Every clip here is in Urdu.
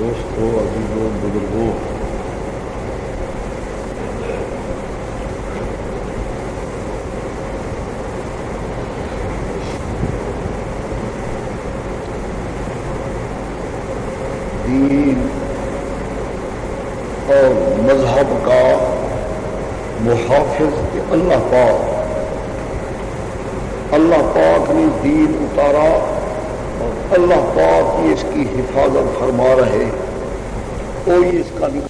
دوستو، عزیزوں، بزرگوں، دین اور مذہب کا محافظ کہ اللہ پاک نے دین اتارا اور اللہ پاک ہی اس کی حفاظت فرما رہے، کوئی اس کا نہیں۔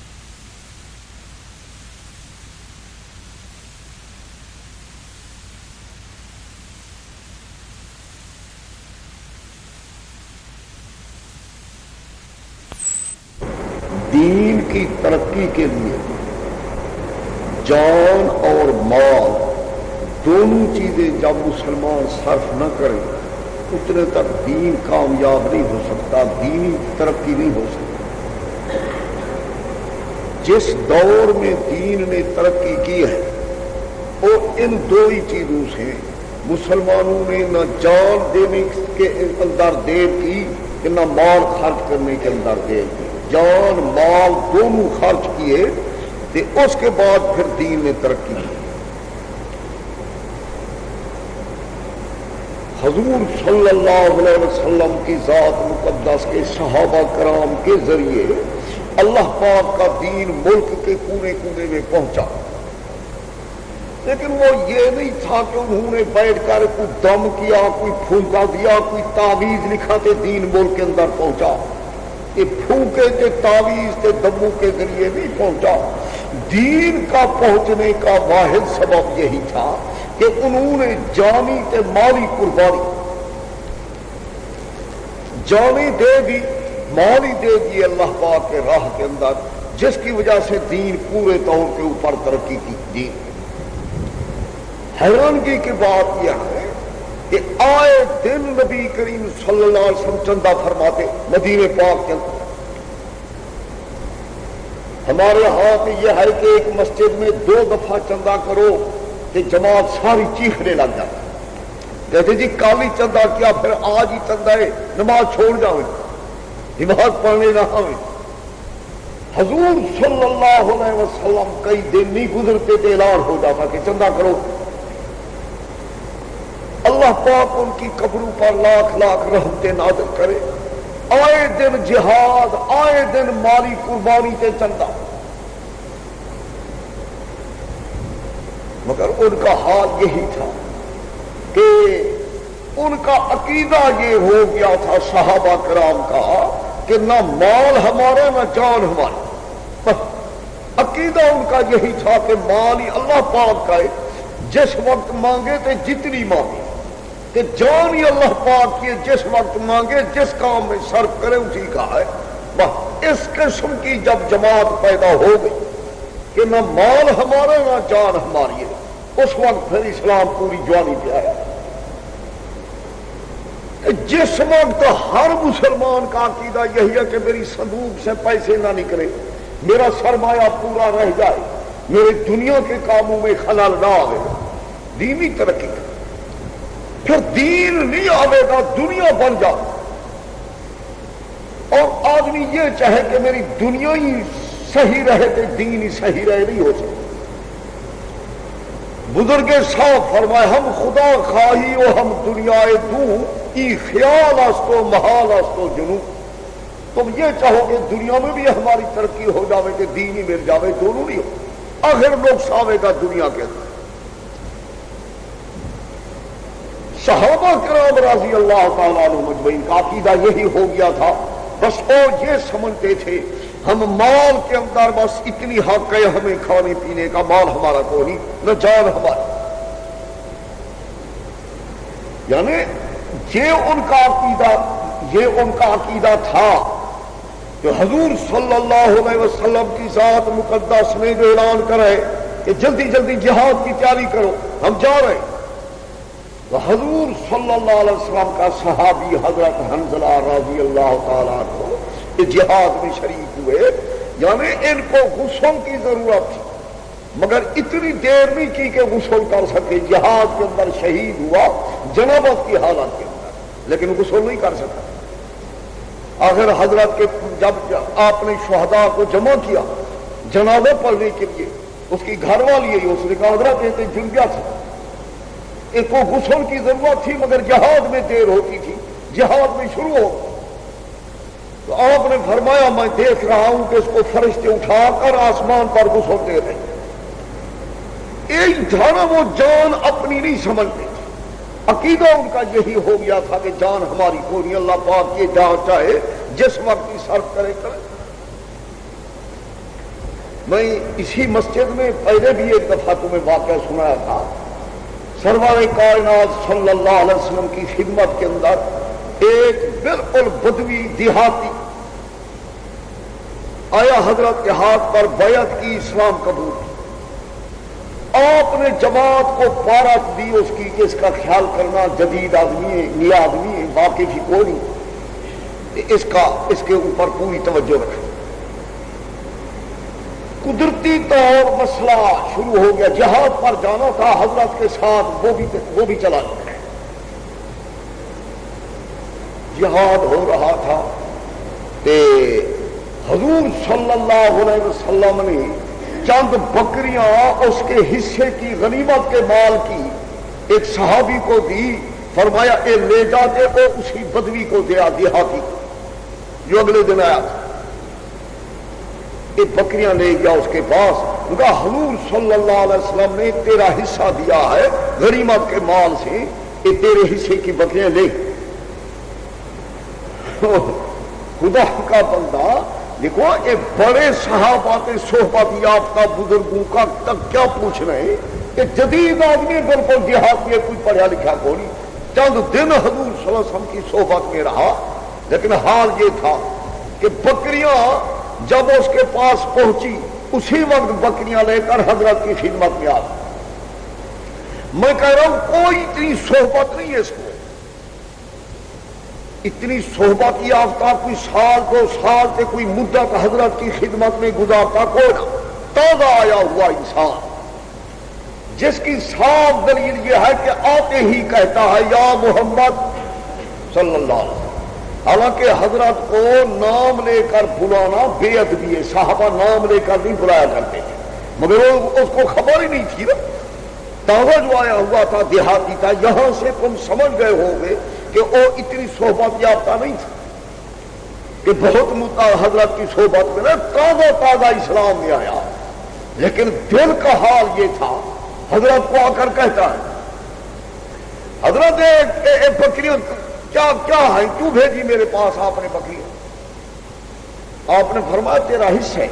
دین کی ترقی کے لیے جان اور مال دونوں چیزیں جب مسلمان صرف نہ کرے اتنے تک دین کامیاب نہیں ہو سکتا، دینی ترقی نہیں ہو سکتی۔ جس دور میں دین نے ترقی کی ہے وہ ان دو ہی چیزوں سے، مسلمانوں نے نہ جان دینے کے اندر دیر کی کہ نہ مال خرچ کرنے کے اندر دیر کی، جان مال دونوں خرچ کیے تو اس کے بعد پھر دین نے ترقی کی۔ حضور صلی اللہ علیہ وسلم کی ذات مقدس کے صحابہ کرام کے ذریعے اللہ پاک کا دین ملک کے کونے کونے میں پہنچا، لیکن وہ یہ نہیں تھا کہ انہوں نے بیٹھ کر کوئی دم کیا، کوئی پھونکا دیا، کوئی تعویذ لکھا تے دین ملک کے اندر پہنچا۔ یہ پھونکے کے تعویذ کے دموں کے ذریعے نہیں پہنچا۔ دین کا پہنچنے کا واحد سبب یہی تھا کہ انہوں نے جانی تے مالی قربانی، جانی دے دی، مالی دے دی اللہ پاک کے راہ کے اندر، جس کی وجہ سے دین پورے طور کے اوپر ترقی کی۔ دین حیرانگی کی بات یہ ہے کہ آئے دن نبی کریم صلی اللہ علیہ وسلم چندہ فرماتے مدینے پاک کے اندر۔ ہمارے ہاتھ یہ ہے کہ ایک مسجد میں 2 دفعہ چندہ کرو کہ جماعت ساری چیخنے لگ جاتی، کہتے جی کالی چندہ کیا، پھر آج ہی چندہ ہے، نماز چھوڑ جاؤں، نماز پڑھنے نہ آئیں۔ حضور صلی اللہ علیہ وسلم کئی دن نہیں گزرتے تھے اعلان ہو جاتا کہ چندہ کرو۔ اللہ پاک ان کی قبروں پر لاکھ لاکھ رحمتیں نازل کرے۔ آئے دن جہاد، آئے دن مالی قربانی تے چندہ، مگر ان کا حال یہی تھا کہ ان کا عقیدہ یہ ہو گیا تھا صحابہ کرام کا کہ نہ مال ہمارا نہ جان ہمارا۔ عقیدہ ان کا یہی تھا کہ مال ہی اللہ پاک کا ہے، جس وقت مانگے تو جتنی مانگے، کہ جان ہی اللہ پاک کی، جس وقت مانگے جس کام میں صرف کرے اسی کا ہے۔ بس اس قسم کی جب جماعت پیدا ہو گئی کہ نہ مال ہمارا نہ جان ہماری ہے، اس وقت پھر اسلام پوری جوانی پہ آیا۔ جس وقت ہر مسلمان کا عقیدہ یہی ہے کہ میری صندوق سے پیسے نہ نکلے، میرا سرمایہ پورا رہ جائے، میرے دنیا کے کاموں میں خلل نہ آئے، دینی ترقی کرے، پھر دین نہیں آئے گا، دنیا بن جائے، اور آدمی یہ چاہے کہ میری دنیا ہی صحیح رہے تو دین ہی صحیح رہے، نہیں ہو سکتا۔ بزرگ صاحب فرمائے ہم خدا خواہی و ہم دنیا دوں، ای خیال استو محال استو جنوں۔ تم یہ چاہو کہ دنیا میں بھی ہماری ترقی ہو جاوے کہ دین ہی مل جاوے، دونوں نہیں ہو، آخر نقص آوے گا دنیا کے اندر۔ صحابہ کرام رضی اللہ تعالیٰ عنہ مجمعین کا عقیدہ یہی ہو گیا تھا، بس وہ یہ سمجھتے تھے ہم مال کے اندر بس اتنی حق ہے ہمیں کھانے پینے کا، مال ہمارا کوئی نہیں، نہ جان ہماری۔ یعنی یہ ان کا عقیدہ تھا کہ حضور صلی اللہ علیہ وسلم کی ذات مقدس نے جو اعلان کرے کہ جلدی جلدی جہاد کی تیاری کرو، ہم جا رہے ہیں۔ تو حضور صلی اللہ علیہ وسلم کا صحابی حضرت حنظلہ رضی اللہ تعالیٰ عنہ جہاد میں شریک ہوئے، یعنی ان کو غسل کی ضرورت تھی، مگر اتنی دیر نہیں کی کہ غسل کر سکے۔ جہاد کے اندر شہید ہوا جنابت کی حالت کے اندر، لیکن غسل نہیں کر سکا۔ آخر حضرت کے جب آپ نے شہداء کو جمع کیا جنازہ پڑھنے کے لیے، اس کی گھر والی ہے، اس نے کہا حضرت یہ جل گیا تھا، ایک کو غسل کی ضرورت تھی مگر جہاد میں دیر ہوتی تھی، جہاد میں شروع ہو، تو آپ نے فرمایا میں دیکھ رہا ہوں کہ اس کو فرشتے اٹھا کر آسمان پر غسل دے رہے ہیں۔ ایک تھا نا وہ جان اپنی نہیں سمجھتے، عقیدہ ان کا یہی ہو گیا تھا کہ جان ہماری کوئی نہیں، اللہ پاک یہ جہاں چاہے جس وقت ہی صرف کرے کرے۔ میں اسی مسجد میں پہلے بھی ایک دفعہ تمہیں واقعہ سنایا تھا، سرور کائنات صلی اللہ علیہ وسلم کی خدمت کے اندر ایک بالکل بدوی دیہاتی آیا، حضرت کے ہاتھ پر بیعت کی، اسلام قبول کی، آپ نے جماعت کو پارت دی اس کی کہ اس کا خیال کرنا، جدید آدمی ہے، نیا آدمی ہے، باقی بھی کوئی نہیں، اس کے اوپر پوری توجہ رکھیں۔ قدرتی طور مسئلہ شروع ہو گیا، جہاد پر جانا تھا حضرت کے ساتھ، وہ بھی چلا گیا، جہاد ہو رہا تھا کہ حضور صلی اللہ علیہ وسلم نے چند بکریاں اس کے حصے کی غنیمت کے مال کی ایک صحابی کو دی، فرمایا اے لے جا کے وہ اسی بدوی کو دیا، دیہاتی جو اگلے دن آیا تھا، یہ بکریاں لے گیا اس کے پاس، کہا حضور صلی اللہ علیہ وسلم نے تیرا حصہ دیا ہے غنیمت کے مال سے، یہ تیرے حصے کی بکریاں لے۔ خدا کا بندہ دیکھو، یہ بڑے صحابہ کے صحبت یافتہ بزرگوں کا تک کیا پوچھ رہے ہیں کہ جدید آدمی بالکل دیہات میں کوئی پڑھا لکھا کوئی، چند دن حضور صلی اللہ علیہ وسلم کی صحبت میں رہا، لیکن حال یہ تھا کہ بکریاں جب اس کے پاس پہنچی اسی وقت بکریاں لے کر حضرت کی خدمت میں آ گئی۔ میں کہہ رہا ہوں کوئی اتنی صحبت نہیں ہے اس کو، اتنی صحبت یافتہ کوئی سال دو سال سے کوئی مدت حضرت کی خدمت میں گزارتا کوئی تازہ آیا ہوا انسان، جس کی صاف دلیل یہ ہے کہ آتے ہی کہتا ہے یا محمد صلی اللہ علیہ وسلم، حالانکہ حضرت کو نام لے کر بلانا بے ادبی ہے، صحابہ نام لے کر نہیں بلایا کرتے تھے، مگر اس کو خبر ہی نہیں تھی نا، تازہ جو آیا ہوا تھا دیہاتی تھا، یہاں سے تم سمجھ گئے ہوگے کہ وہ اتنی صحبت یافتہ نہیں تھا کہ بہت مدت حضرت کی صحبت میں تازہ اسلام میں آیا، لیکن دل کا حال یہ تھا، حضرت کو آ کر کہتا ہے حضرت ایک بکریاں کیا ہے، کیوں بھیجی میرے پاس آپ نے بکریاں؟ آپ نے فرمایا تیرا حصہ ہے،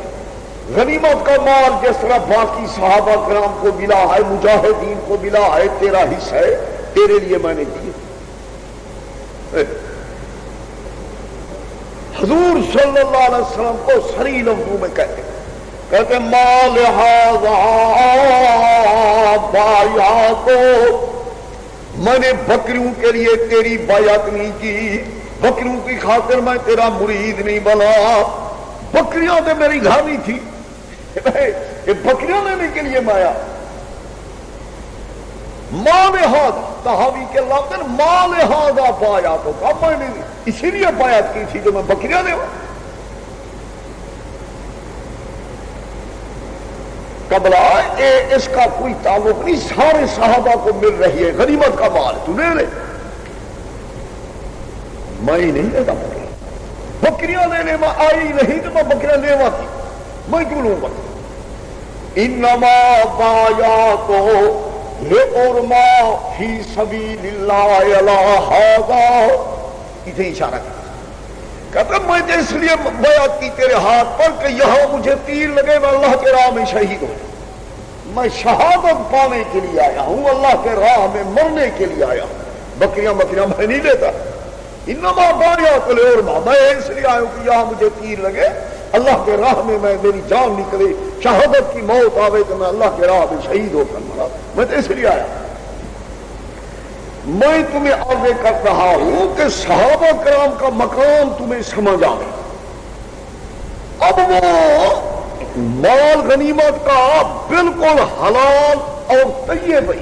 غنیمت کا مال جس طرح باقی صحابہ کرام کو ملا ہے، مجاہدین کو ملا ہے، تیرا حصہ ہے، تیرے لیے میں نے دیے۔ حضور صلی اللہ علیہ وسلم کو صریح لفظوں میں کہتے مال ھذا بایعت، میں نے بکریوں کے لیے تیری بیعت نہیں کی، بکریوں کی خاطر میں تیرا مرید نہیں بنا، بکریاں تو میری گھر نہیں تھی، یہ بکریاں لینے کے لیے میں آیا۔ مال ھذا، صحابی کے لفظ مال ھذا بایعت، میں نے اسی لیے بیعت کی تھی جو میں بکریاں لے آؤں۔ قبلہ اس کا کوئی تعلق نہیں، سارے صحابہ کو مل رہی ہے غنیمت کا مال، تو لے لے، میں ہی نہیں لیتا بکریاں لینے میں آئی نہیں تو میں بکریاں لیوا تھی، میں کیوں لوں گا؟ انما بایعت لعرما فی سبیل اللہ علی ھذا، اتنے اشارہ کیا، کہتا میں نے اس لیے بیعت کی تیرے ہاتھ پر کہ یہاں مجھے تیر لگے میں اللہ کے راہ میں شہید ہوں، میں شہادت پانے کے لیے آیا ہوں، اللہ کے راہ میں مرنے کے لیے آیا ہوں، بکریاں میں نہیں لیتا۔ انما بایعت لعرما، میں اس لیے آیا ہوں کہ یہاں مجھے تیر لگے، اللہ کے راہ میں میری جان نکلے، شہادت کی موت آوے تو میں اللہ کے راہ میں شہید ہو کر مرا، میں تو اس لیے آیا۔ میں تمہیں عرض کر رہا ہوں کہ صحابہ کرام کا مقام تمہیں سمجھ آئے، اب وہ مال غنیمت کا بالکل حلال اور طیب ہے،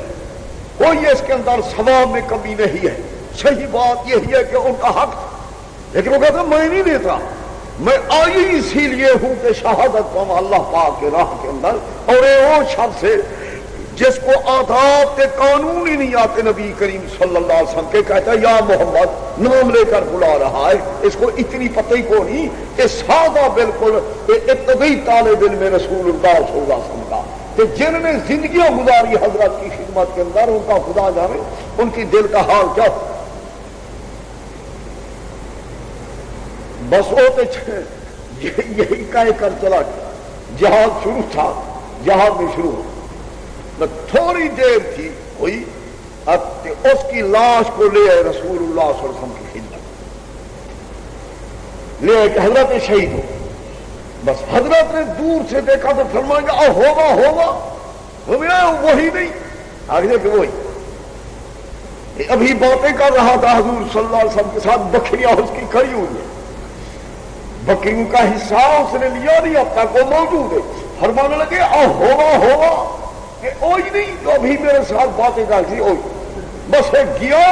کوئی اس کے اندر ثواب میں کمی نہیں ہے، صحیح بات یہی ہے کہ ان کا حق لیکن وہ کہتا میں نہیں دیتا، میں آئی اسی لیے ہوں کہ شہادت پاؤں اللہ پاک کے راہ کے اندر، اور وہ شخص ہے جس کو آداب کے قانون ہی نہیں آتے، نبی کریم صلی اللہ علیہ وسلم کے کہتا ہے یا محمد، نام لے کر بلا رہا ہے، اس کو اتنی پتہ ہی کو نہیں کہ سادہ بالکل ابتدائی طالب علم رسول اللہ صلی اللہ علیہ وسلم کا، کہ جن نے زندگیاں گزاری حضرت کی خدمت کے اندر، ان کا خدا جانے ان کی دل کا حال کیا. بس وہ تو یہی کہہ کر چلا گیا. جہاد شروع تھا، جہاد میں شروع ہو، تھوڑی دیر تھی ہوئی، اس کی لاش کو لے آئے رسول اللہ صلی اللہ علیہ وسلم کی خدمت، لے آئے کہ حضرت شہید ہو. بس حضرت نے دور سے دیکھا تو فرمائیں گے ہوگا وہی نہیں، آگے کہ وہی. ابھی باتیں کر رہا تھا حضور صلی اللہ علیہ وسلم کے ساتھ، بکریاں اس کی کھڑی ہوئی ہیں، بکریوں کا حصہ اس نے لیا نہیں، اب تک وہ موجود ہے. فرمانے لگے ہوگا کہ اوئی نہیں، تو ابھی میرے ساتھ باتیں کر تھی اوئی. بس گیا،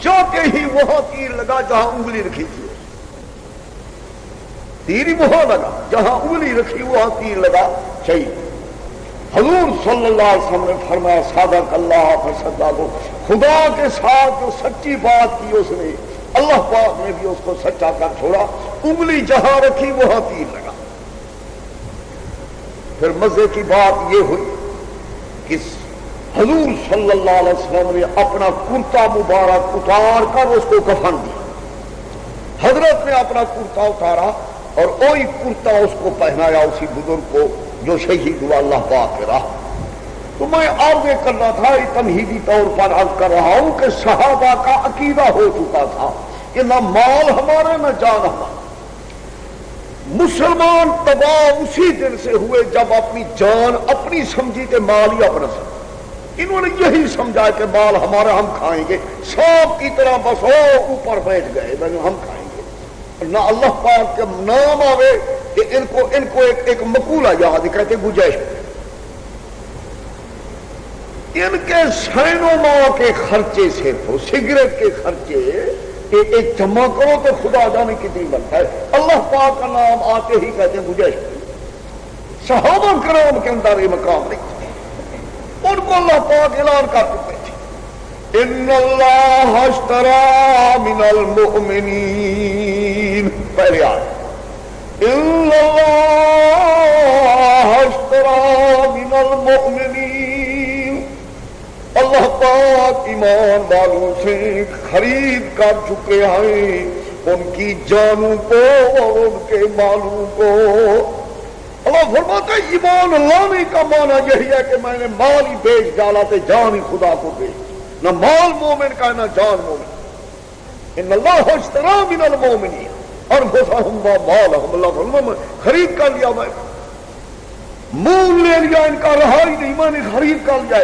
جاتے ہی وہاں تیر لگا جہاں انگلی رکھی تھی، تیر ہی وہاں لگا جہاں انگلی رکھی، وہاں تیر لگا، شہید. حضور صلی اللہ علیہ وسلم نے فرمایا صادق اللہ فصدقہ، خدا کے ساتھ جو سچی بات کی اس نے، اللہ پاک نے بھی اس کو سچا کر چھوڑا. انگلی جہاں رکھی وہاں تیر لگا. پھر مزے کی بات یہ ہوئی کہ حضور صلی اللہ علیہ وسلم نے اپنا کرتا مبارک اتار کر اس کو کفن دیا. حضرت نے اپنا کرتا اتارا اور وہی کرتا اس کو پہنایا اسی بزرگ کو جو شہید ہوا اللہ پاک کے راہ. تو میں آگے کرنا تھا، تمہیدی طور پر عرض کر رہا ہوں کہ صحابہ کا عقیدہ ہو چکا تھا کہ نہ مال ہمارا نہ جان ہمارا. مسلمان تباہ اسی دن سے ہوئے جب اپنی جان اپنی سمجھی کہ مال ہی اپنا سمجھ. انہوں نے یہی سمجھا کہ مال ہمارا، ہم کھائیں گے، سانپ کی طرح بس اوپر بیٹھ گئے ہم کھائیں گے. نہ اللہ پاک کے نام آوے کہ ان کو ایک مقولہ یاد کہتے گنجائش، ان کے سینوں ماہ کے خرچے سے تو سگریٹ کے خرچے ایک جمع کرو تو خدا جانے کتنی بنتا ہے. اللہ پاک کا نام آتے ہی کہتے ہیں گنجائش. صحابہ کرام کے اندر یہ مقام نہیں، ان کو اللہ پاک اعلان کر چکے تھے ان اللہ اشترى من المؤمنین. پہلے آئے ان اللہ اشترى من المؤمنین، اللہ پاک ایمان والوں سے خرید کر چکے ہیں ان کی جانوں کو اور ان کے مالوں کو. اللہ فرماتا ہے ایمان لانے کا معنی یہی ہے کہ میں نے مال ہی بیچ ڈالا تو جان ہی خدا کو بیچ. نہ مال مومن کا نہ جان مومن. ان اللہ اشترى من المؤمنین انفسهم واموالهم، اللہ فرماتا ہے خرید کر لیا، میں مول لے لیا، ان کا رہا ہی نہیں، میں نے خرید کر لیا.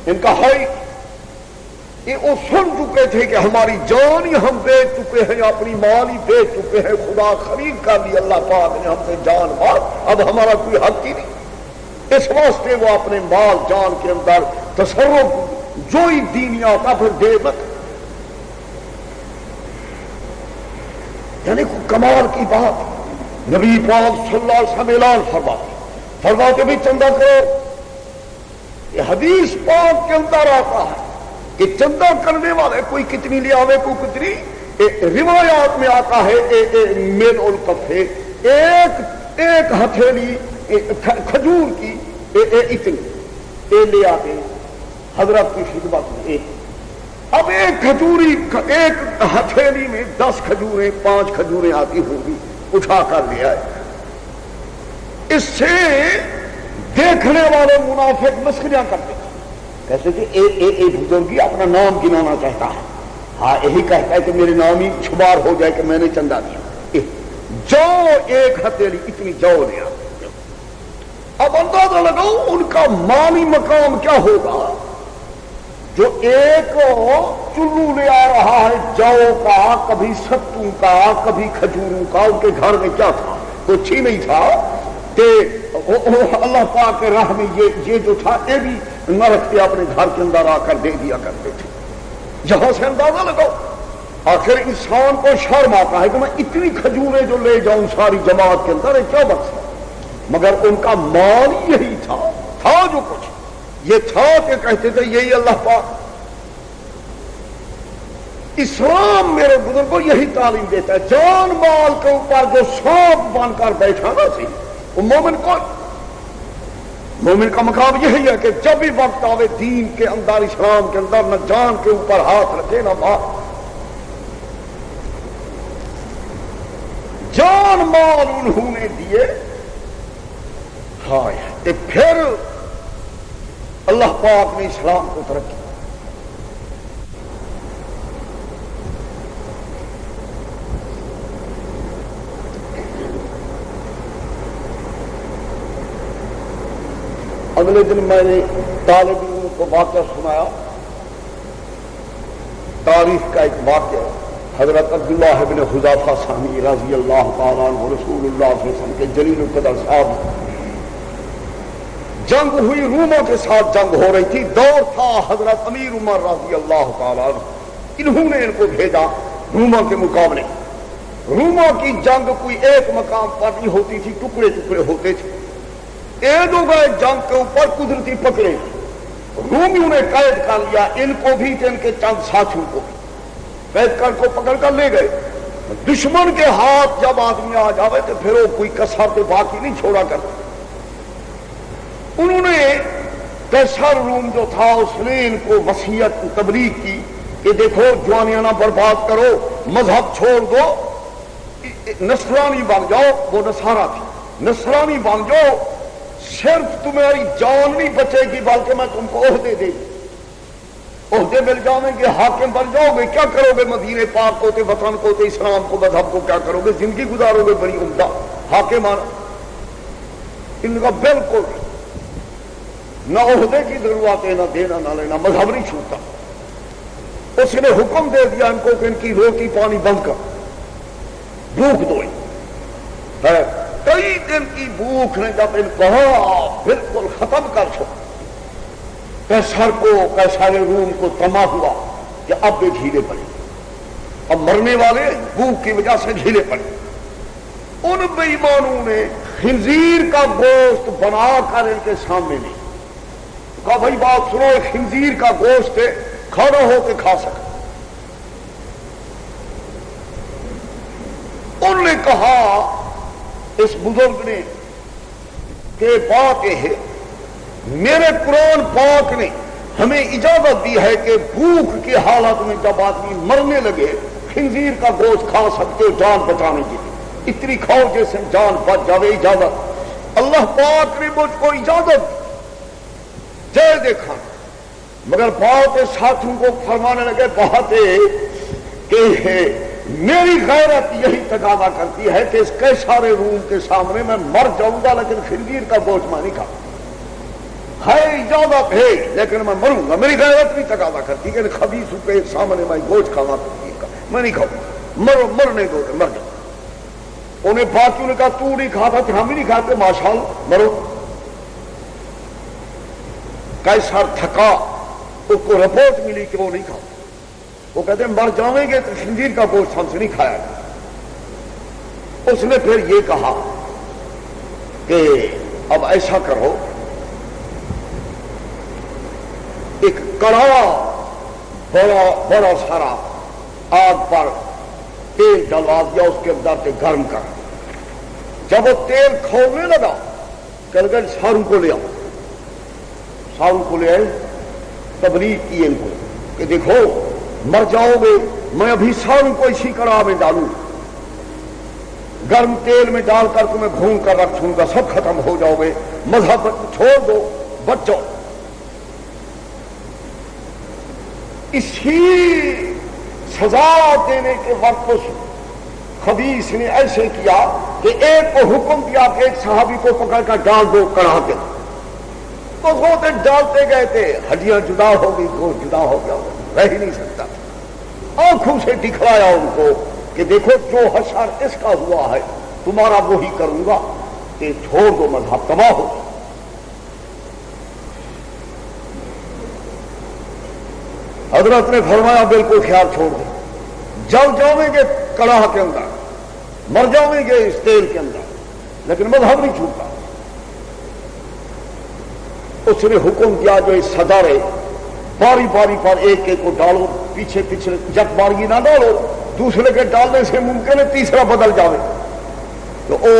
ان کا ہے یہ وہ سن چکے تھے کہ ہماری جان ہی ہم بیچ چکے ہیں، اپنی مال ہی بیچ چکے ہیں، خدا خرید کر لی اللہ پاک نے ہم سے جان مال، اب ہمارا کوئی حق ہی نہیں. اس واسطے وہ اپنے مال جان کے اندر تصرف جو ہی دینیا کا پھر دے مت. یعنی کمال کی بات نبی پاک صلی اللہ علیہ وسلم اعلان فرماتے بھی چندہ کرو. یہ حدیث پاک کے اندر آتا ہے کہ چندہ کرنے والے کوئی کتنی لے آوے کوئی کتنی. روایات میں آتا ہے میل الکفے، ایک ہتھیلی کھجور کی اتنی لے آتے حضرت کی خدمت میں. اب ایک ہتھیلی میں 10 کھجوریں 5 کھجوریں آتی ہوگی، اٹھا کر لے آئے. اس سے دیکھنے والے منافق مسخریاں کرتے ہیں، کیسے کہ ایک بزرگی اپنا نام گنانا چاہتا ہے، ہاں یہی کہتا ہے کہ میرے نام ہی شمار ہو جائے کہ میں نے چندہ دیا. جو ایک ہتھیلی اتنی جو لیا. اب اندازہ لگاؤ ان کا مالی مقام کیا ہوگا. جو ایک چلو لے آ رہا ہے جو کا، کبھی ستوں کا، کبھی کھجوروں کا، ان کے گھر میں کیا تھا؟ کچھ ہی نہیں تھا. اللہ پاک کے راہ میں یہ جو تھا یہ بھی نہ رکھتے، اپنے گھر کے اندر آ کر دے دیا کرتے تھے. جہاں سے اندازہ لگاؤ آخر انسان کو شرم آتا ہے کہ میں اتنی کھجوریں جو لے جاؤں ساری جماعت کے اندر کیا بخشا، مگر ان کا مال یہی تھا جو کچھ یہ تھا کہ کہتے تھے یہی اللہ پاک۔ اسلام میرے بزرگوں یہی تعلیم دیتا ہے، جان مال کے اوپر جو سانپ بن کر بیٹھا نا سی وہ مومن کا مقام یہی ہے کہ جب بھی وقت آوے دین کے اندر اسلام کے اندر نہ جان کے اوپر ہاتھ رکھے نہ مال، جان مال انہوں نے دیے۔ ہاں پھر اللہ پاک نے اسلام کو ترقی۔ اگلے دن میں نے طالب علموں کو واقعہ سنایا، تاریخ کا ایک واقعہ، حضرت عبداللہ بن حذیفہ ثانی رضی اللہ تعالیٰ عنہ رسول اللہ صلی اللہ علیہ وسلم کے جلیل القدر صاحب، جنگ ہوئی، روموں کے ساتھ جنگ ہو رہی تھی، دور تھا حضرت امیر عمر رضی اللہ تعالیٰ عنہ، انہوں نے ان کو بھیجا روموں کے مقابلے۔ روموں کی جنگ کوئی ایک مقام پر نہیں ہوتی تھی، ٹکڑے ٹکڑے ہوتے تھے، ایدو گئے جنگ کے اوپر قدرتی پکڑے، رومیوں نے قید کر لیا ان کو بھی ان کے چند ساتھیوں کو بھی قید کر کو پکڑ کر لے گئے۔ دشمن کے ہاتھ جب آدمی آ جاوے تو پھر وہ کوئی کسر تو باقی نہیں چھوڑا کرتا۔ انہوں نے قیصر روم جو تھا اس نے ان کو وصیت تبلیغ کی کہ دیکھو جوانیاں نہ برباد کرو، مذہب چھوڑ دو، نصرانی بن جاؤ، وہ نصارہ تھی، نصرانی بن جاؤ، صرف تمہاری جان نہیں بچے گی بلکہ میں تم کو عہدے دے گی، عہدے مل جاؤں گے، حاکم بن جاؤ گے، کیا کرو گے مدینے پاک کو تے وطن کو تے اسلام کو مذہب کو کیا کرو گے، زندگی گزارو گے بڑی عمدہ حاکمانہ۔ ان کا بالکل نہ عہدے کی ضرورت ہے، نہ دینا نہ لینا، مذہب نہیں چھوٹتا۔ اس نے حکم دے دیا ان کو کہ ان کی روٹی پانی بند کر، بھوک دو، کئی دن کی بھوک نے جب ان کو بالکل ختم کر چھوڑا، قیصر کو، قیصر روم کو تما ہوا کہ اب بھی ڈھیلے پڑے، اب مرنے والے بھوک کی وجہ سے ڈھیلے پڑے۔ ان بے ایمانوں نے خنزیر کا گوشت بنا کر ان کے سامنے لی، کہا بھائی بات سنو، خنزیر کا گوشت ہے، کھڑا ہو کے کھا سکتے۔ انہوں نے کہا اس بزرگ نے کہ بات یہ ہے، میرے قرآن پاک نے ہمیں اجازت دی ہے کہ بھوک کی حالت میں جب آدمی مرنے لگے خنزیر کا گوشت کھا سکتے ہو جان بچانے کے لیے، اتنی کھاؤ جیسے جان بچ جاوے، اجازت اللہ پاک نے مجھ کو اجازت جے دیکھا۔ مگر بات ساتھیوں کو فرمانے لگے بات ہے کہ میری غیرت یہی تقاضا کرتی ہے کہ اس قیصر روم کے سامنے میں مر جاؤں گا لیکن خنزیر کا گوشت میں نہیں کھاؤں، ہے اجازت ہے لیکن میں مروں گا، میری غیرت بھی تقاضا کرتی ہے کہ خبیثوں کے سامنے میں گوشت کھاؤں گا، میں نہیں کھاؤں، مرنے دو، مر جاؤں۔ انہیں باقیوں نے کہا تو نہیں کھاتا تو ہم ہی نہیں کھاتے، ماشاءاللہ مرو۔ قیصر تھکا، اس کو رپورٹ ملی کہ وہ نہیں کھاؤ، وہ کہتے ہیں مر جاؤیں گے تو خنزیر کا گوشت ہم سے نہیں کھایا گیا۔ اس نے پھر یہ کہا کہ اب ایسا کرو، ایک کڑا بڑا سارا آگ پر تیل ڈلوا دیا، اس کے اندر سے گرم کر، جب وہ تیل کھولنے لگا کہ ساروں کو لے آؤ، ساروں کو لے آئے، تبلیغ کی ان کو کہ دیکھو مر جاؤ گے، میں ابھی ساروں کو اسی کڑاہ میں ڈالوں، گرم تیل میں ڈال کر تمہیں بھون کر رکھوں گا، سب ختم ہو جاؤ گے، مذہب چھوڑ دو، بچ جاؤ۔ اسی سزا دینے کے وقت اس خبیث نے ایسے کیا کہ ایک کو حکم دیا کہ ایک صحابی کو پکڑ کر ڈال دو کڑاہ کے، تو ہوتے ڈالتے گئے تھے، ہڈیاں جدا ہو گئی، گوشت جدا ہو گیا، رہ ہی نہیں سکتا۔ آنکھوں سے دکھلایا ان کو کہ دیکھو جو حشر اس کا ہوا ہے تمہارا وہی کروں گا، کہ چھوڑ دو، مذہب تباہ ہو۔ حضرت نے فرمایا بالکل خیال چھوڑ دے، جل جاؤیں گے کڑاہ کے اندر، مر جاؤیں گے اس تیل کے اندر، لیکن مذہب نہیں چھوٹا۔ اس نے حکم کیا جو اس صدر ہے باری باری پر ایک ایک کو ڈالو، پیچھے پیچھے یک باری نہ ڈالو، دوسرے کے ڈالنے سے ممکن ہے تیسرا بدل جاوے، تو وہ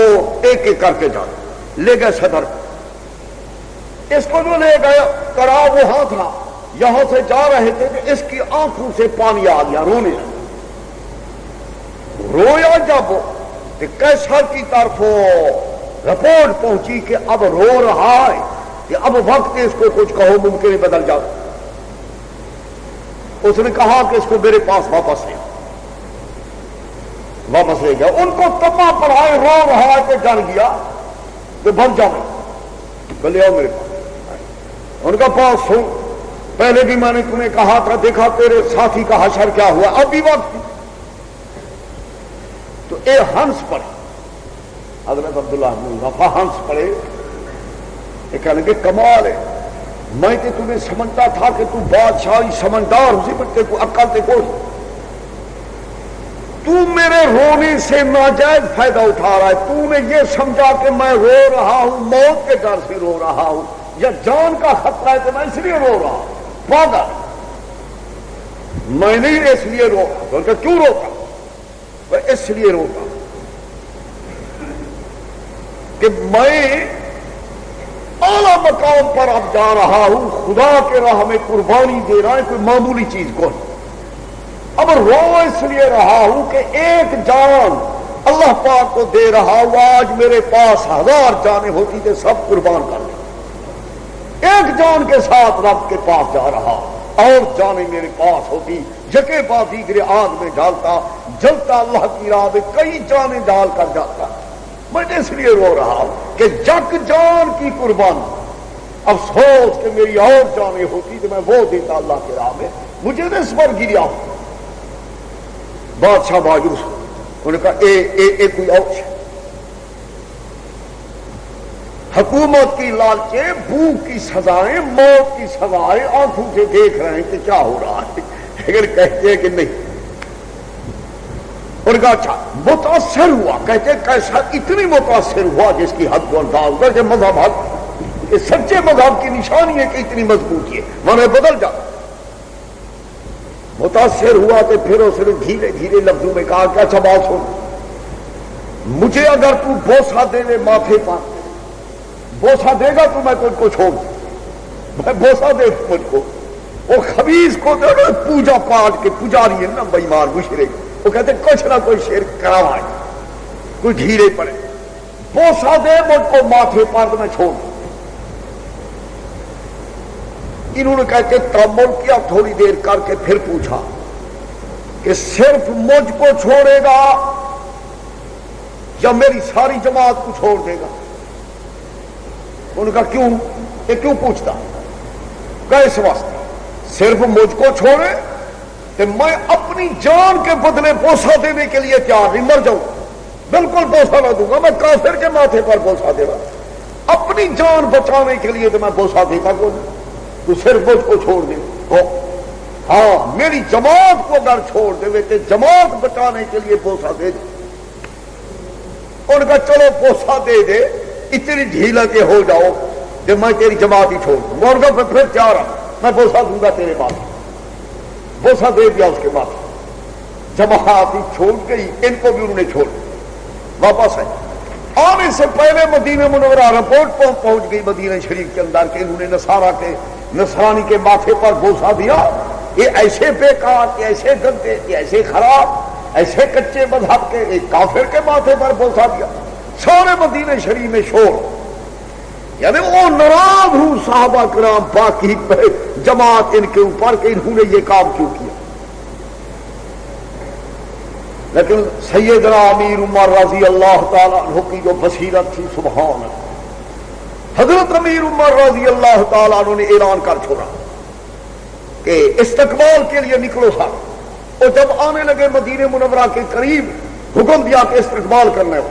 ایک ایک کر کے ڈالو۔ لے گئے صدر، اس کو جو لے گئے کرا وہاں تھا، یہاں سے جا رہے تھے کہ اس کی آنکھوں سے پانی آ گیا، رونے لگا۔ رویا جب کہ کیسر کی طرف رپورٹ پہنچی کہ اب رو رہا ہے کہ اب وقت اس کو کچھ کہو، ممکن ہے بدل جاؤ۔ اس نے کہا کہ اس کو میرے پاس واپس لے گیا۔ ان کو تما پڑھائے، رو رہا ہے کہ ڈر گیا کہ بن جاؤ، لے آؤ میرے پاس۔ ان کا پاس سن، پہلے بھی میں نے تمہیں کہا تھا، دیکھا تیرے ساتھی کا حشر کیا ہوا، اب بھی وقت۔ تو اے ہنس پڑے، حضرت عبداللہ بن رفع ہنس پڑے، یہ کہنے کہ کمال ہے، میں کہ تمہیں سمجھتا تھا کہ تو بادشاہی سمجھدار اسی بچے کو عقل تے کوئی، تو میرے رونے سے ناجائز فائدہ اٹھا رہا ہے۔ تو نے یہ سمجھا کہ میں رو رہا ہوں موت کے ڈر سے رو رہا ہوں، یا جان کا خطرہ ہے تو میں اس لیے رو رہا ہوں۔ پاگل، میں نہیں اس لیے رو رہا، بلکہ کیوں روتا؟ میں اس لیے روتا کہ میں اعلیٰ مقام پر اب جا رہا ہوں، خدا کے راہ میں قربانی دے رہا ہے، کوئی معمولی چیز کو نہیں۔ اب رو اس لیے رہا ہوں کہ ایک جان اللہ پاک کو دے رہا ہوں، آج میرے پاس 1000 جانیں ہوتی تھے، سب قربان کر لیں، ایک جان کے ساتھ رب کے پاس جا رہا، اور جانیں میرے پاس ہوتی، جگہ با دیگرے آگ میں ڈالتا، جلتا اللہ کی راہ میں کئی جانیں ڈال کر جاتا۔ میں اس لیے رو رہا ہوں کہ جگ جان کی قربانی، افسوس کہ میری اور جانیں ہوتی تو میں وہ دیتا اللہ کی راہ میں، مجھے اس پر گریا۔ بادشاہ مایوس، انہوں نے کہا کوئی اور حکومت کی لالچے، بھوک کی سزائیں، موت کی سزائیں، آنکھوں سے دیکھ رہے ہیں کہ کیا ہو رہا ہے، لیکن کہتے ہیں کہ نہیں۔ اور کہا اچھا متاثر ہوا، کہتے ہیں کیسا اتنی متاثر ہوا جس کی حد کو انداز کر کہ مذہب حق، یہ سچے مذہب کی نشانی ہے کہ اتنی مضبوطی ہے، مانے بدل جا۔ متاثر ہوا تو پھر اس نے دھیرے دھیرے لفظوں میں کہا کہ اچھا بات سن، مجھے اگر تو بوسہ دے لے ماتھے پر، بوسہ دے گا تو میں تجھ کو چھوڑ دوں، میں بوسہ دے مجھ کو۔ وہ خبیث کو پوجا پاٹ کے پجاری ہے نا بےمان مشرک، وہ کہتے کچھ نہ کوئی شرک کراوائے، کوئی ڈھیرے پڑے، بوسہ دے مجھ کو ماتھے پر تو میں چھوڑ دوں۔ انہوں نے کہتے تامل کیا، تھوڑی دیر کر کے پھر پوچھا کہ صرف مجھ کو چھوڑے گا یا میری ساری جماعت کو چھوڑ دے گا؟ ان کا کیوں، یہ کیوں پوچھتا؟ کہ اس واسطے صرف مجھ کو چھوڑے تو میں اپنی جان کے بدلے بوسہ دینے کے لیے تیار نہیں، مر جاؤں بالکل بوسہ نہ دوں گا، میں کافر کے ماتھے پر بوسہ دے گا، اپنی جان بچانے کے لیے تو میں بوسہ دیتا کو نہیں، تو صرف مجھ کو چھوڑ دے۔ ہاں میری جماعت کو اگر چھوڑ دے تو جماعت بچانے کے لیے بوسہ دے دے۔ ان کا چلو بوسہ دے دے، اتنی ڈھیلا کے ہو جاؤ کہ میں تیری جماعت ہی چھوڑ دوں گا، اور میں پھر تیار ہوں، میں بوسہ دوں گا تیرے ماتھے۔ بوسہ دے دیا اس کے ماتھے، جماعت ہی چھوڑ گئی، ان کو بھی انہوں نے چھوڑ واپس آئے۔ آنے سے پہلے مدینہ منورہ رپورٹ پہنچ گئی مدینہ شریف کے اندر کہ انہوں نے نصارہ کے نصرانی کے ماتھے پر بوسہ دیا، یہ ایسے بیکار، یہ ایسے گندے، یہ ایسے خراب، ایسے کچے مذہب کے ایک کافر کے ماتھے پر بوسہ دیا۔ سارے مدینہ شریف میں شور، یعنی وہ ناراض ہوں صحابہ کرام باقی جماعت ان کے اوپر کہ انہوں نے یہ کام کیوں کیا۔ لیکن سیدنا امیر عمر رضی اللہ تعالیٰ عنہ کی جو بصیرت تھی، سبحان اللہ، حضرت امیر عمر رضی اللہ تعالیٰ عنہ نے اعلان کر چھوڑا کہ استقبال کے لیے نکلو سب، اور جب آنے لگے مدینہ منورہ کے قریب حکم دیا کہ استقبال کرنے ہو۔